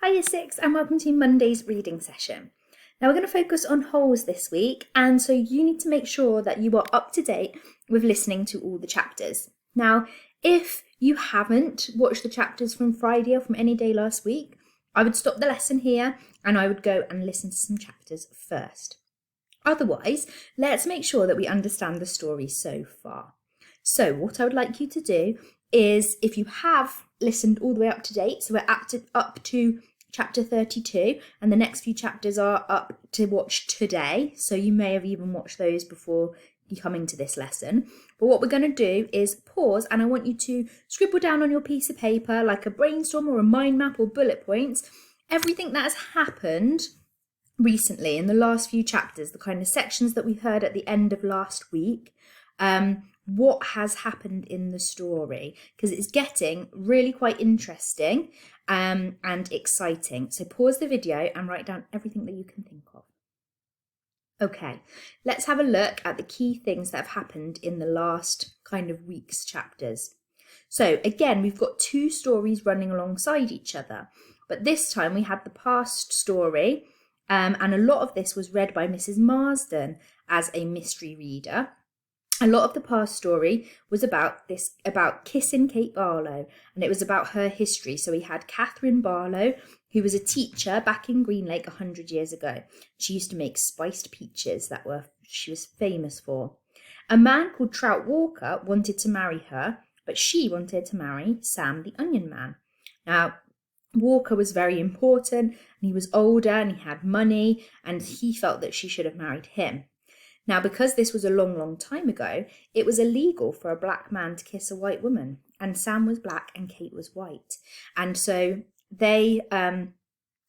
Hi Year 6 and welcome to Monday's reading session. Now we're going to focus on holes this week, and so you need to make sure that you are up to date with listening to all the chapters. Now, if you haven't watched the chapters from Friday or from any day last week, I would stop the lesson here and I would go and listen to some chapters first. Otherwise, let's make sure that we understand the story so far. So what I would like you to do is, if you have listened all the way up to date, so we're up to chapter 32, and the next few chapters are up to watch today, so you may have even watched those before you come into this lesson. But what we're going to do is pause, and I want you to scribble down on your piece of paper, like a brainstorm or a mind map or bullet points, everything that has happened recently in the last few chapters, the kind of sections that we heard at the end of last week, what has happened in the story, because it's getting really quite interesting and exciting. So pause the video and write down everything that you can think of. Okay, let's have a look at the key things that have happened in the last kind of week's chapters. So again, we've got two stories running alongside each other, but this time we had the past story, and a lot of this was read by Mrs. Marsden as a mystery reader. A lot of the past story was about kissing Kate Barlow, and it was about her history. So we had Catherine Barlow, who was a teacher back in Greenlake 100 years ago. She used to make spiced peaches she was famous for. A man called Trout Walker wanted to marry her, but she wanted to marry Sam the Onion Man. Now, Walker was very important, and he was older, and he had money, and he felt that she should have married him. Now, because this was a long, long time ago, it was illegal for a black man to kiss a white woman, and Sam was black and Kate was white. And so they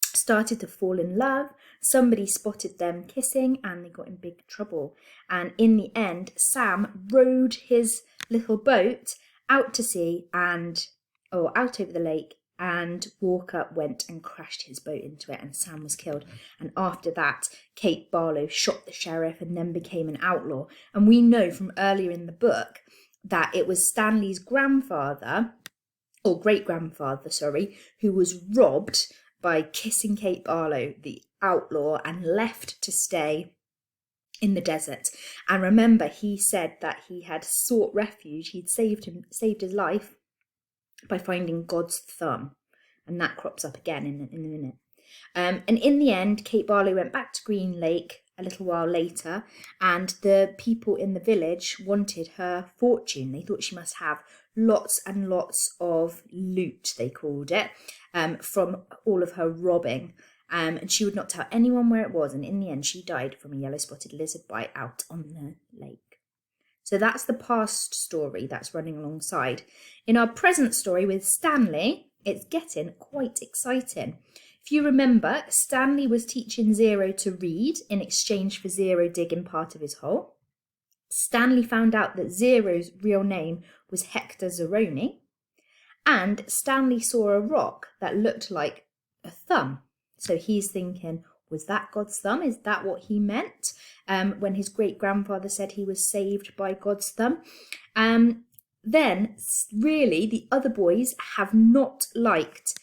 started to fall in love. Somebody spotted them kissing and they got in big trouble. And in the end, Sam rowed his little boat out to sea out over the lake, and Walker went and crashed his boat into it, and Sam was killed. And after that, Kate Barlow shot the sheriff and then became an outlaw. And we know from earlier in the book that it was Stanley's grandfather, or great-grandfather, who was robbed by kissing Kate Barlow, the outlaw, and left to stay in the desert. And remember, he said that he had sought refuge, he'd saved his life by finding God's thumb, and that crops up again in a minute. And in the end, Kate Barlow went back to Greenlake a little while later, and the people in the village wanted her fortune. They thought she must have lots and lots of loot, they called it, from all of her robbing. And she would not tell anyone where it was, and in the end she died from a yellow-spotted lizard bite out on the lake. So that's the past story that's running alongside. In our present story with Stanley, it's getting quite exciting. If you remember, Stanley was teaching Zero to read in exchange for Zero digging part of his hole. Stanley found out that Zero's real name was Hector Zeroni, and Stanley saw a rock that looked like a thumb. So he's thinking, was that God's thumb? Is that what he meant when his great-grandfather said he was saved by God's thumb? Then, really, the other boys have not liked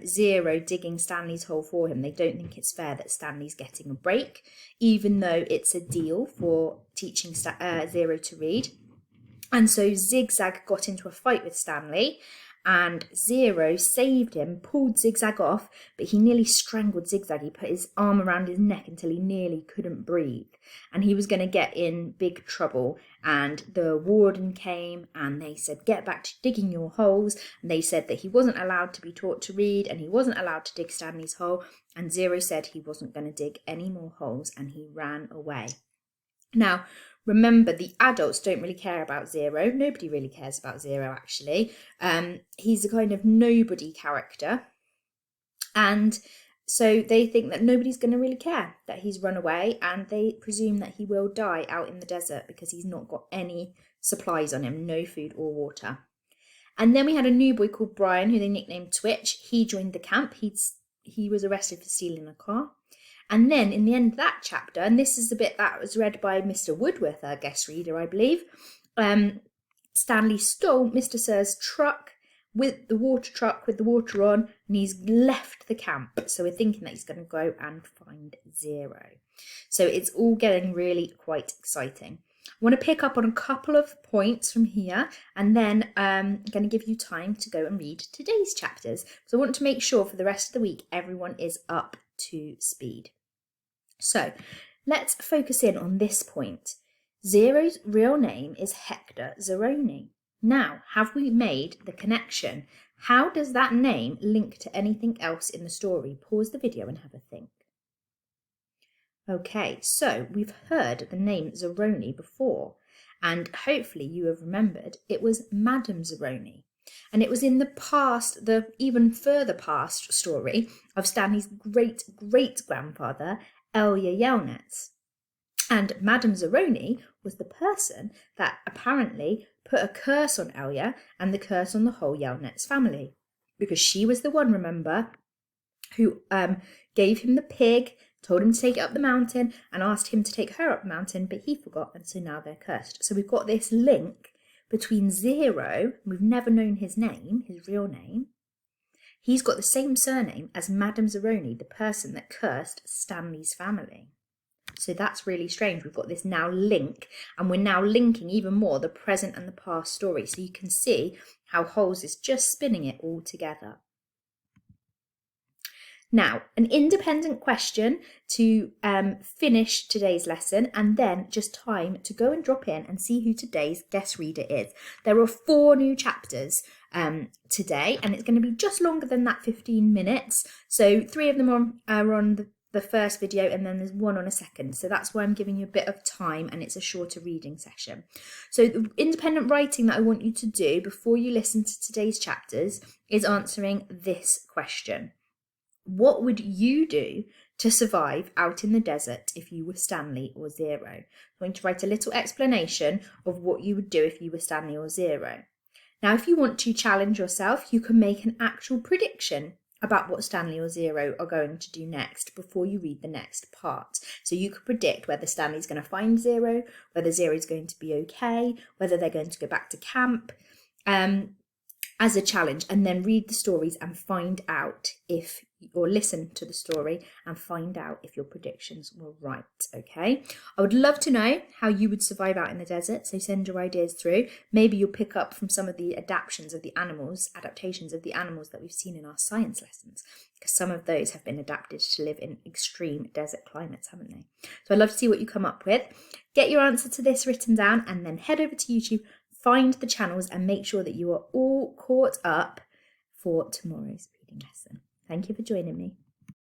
Zero digging Stanley's hole for him. They don't think it's fair that Stanley's getting a break, even though it's a deal for teaching Zero to read. And so Zigzag got into a fight with Stanley, and Zero saved him, pulled Zigzag off, but he nearly strangled Zigzag. He put his arm around his neck until he nearly couldn't breathe, and he was going to get in big trouble. And the warden came and they said, get back to digging your holes. And they said that he wasn't allowed to be taught to read, and he wasn't allowed to dig Stanley's hole, and Zero said he wasn't going to dig any more holes, and he ran away. Now, remember, the adults don't really care about Zero. Nobody really cares about Zero, actually. He's a kind of nobody character. And so they think that nobody's going to really care that he's run away, and they presume that he will die out in the desert because he's not got any supplies on him, no food or water. And then we had a new boy called Brian, who they nicknamed Twitch. He joined the camp. He was arrested for stealing a car. And then in the end of that chapter, and this is the bit that was read by Mr. Woodworth, our guest reader, I believe, Stanley stole Mr. Sir's truck, with the water truck with the water on, and he's left the camp. So we're thinking that he's going to go and find Zero. So it's all getting really quite exciting. I want to pick up on a couple of points from here, and then I'm going to give you time to go and read today's chapters. So I want to make sure for the rest of the week everyone is up to speed. So let's focus in on this point. Zero's real name is Hector Zeroni. Now, have we made the connection? How does that name link to anything else in the story? Pause the video and have a think. Okay, so we've heard the name Zeroni before, and hopefully you have remembered it was Madame Zeroni. And it was in the past, the even further past story of Stanley's great-great-grandfather, Elya Yelnats. And Madame Zeroni was the person that apparently put a curse on Elya and the curse on the whole Yelnats family. Because she was the one, remember, who gave him the pig, told him to take it up the mountain, and asked him to take her up the mountain, but he forgot, and so now they're cursed. So we've got this link between Zero, we've never known his name, his real name. He's got the same surname as Madame Zeroni, the person that cursed Stanley's family. So that's really strange. We've got this now link, and we're now linking even more the present and the past story. So you can see how Holes is just spinning it all together. Now, an independent question to finish today's lesson, and then just time to go and drop in and see who today's guest reader is. There are 4 new chapters today, and it's going to be just longer than that 15 minutes. So 3 of them are on the first video, and then there's 1 on a second. So that's why I'm giving you a bit of time, and it's a shorter reading session. So the independent writing that I want you to do before you listen to today's chapters is answering this question. What would you do to survive out in the desert if you were Stanley or Zero? I'm going to write a little explanation of what you would do if you were Stanley or Zero. Now, if you want to challenge yourself, you can make an actual prediction about what Stanley or Zero are going to do next before you read the next part. So you could predict whether Stanley's going to find Zero, whether Zero's going to be okay, whether they're going to go back to camp, as a challenge, and then read the stories and find out if, or listen to the story and find out if your predictions were right, okay? I would love to know how you would survive out in the desert, so send your ideas through. Maybe you'll pick up from some of the adaptations of the animals that we've seen in our science lessons, because some of those have been adapted to live in extreme desert climates, haven't they? So I'd love to see what you come up with. Get your answer to this written down, and then head over to YouTube, find the channels, and make sure that you are all caught up for tomorrow's reading lesson. Thank you for joining me.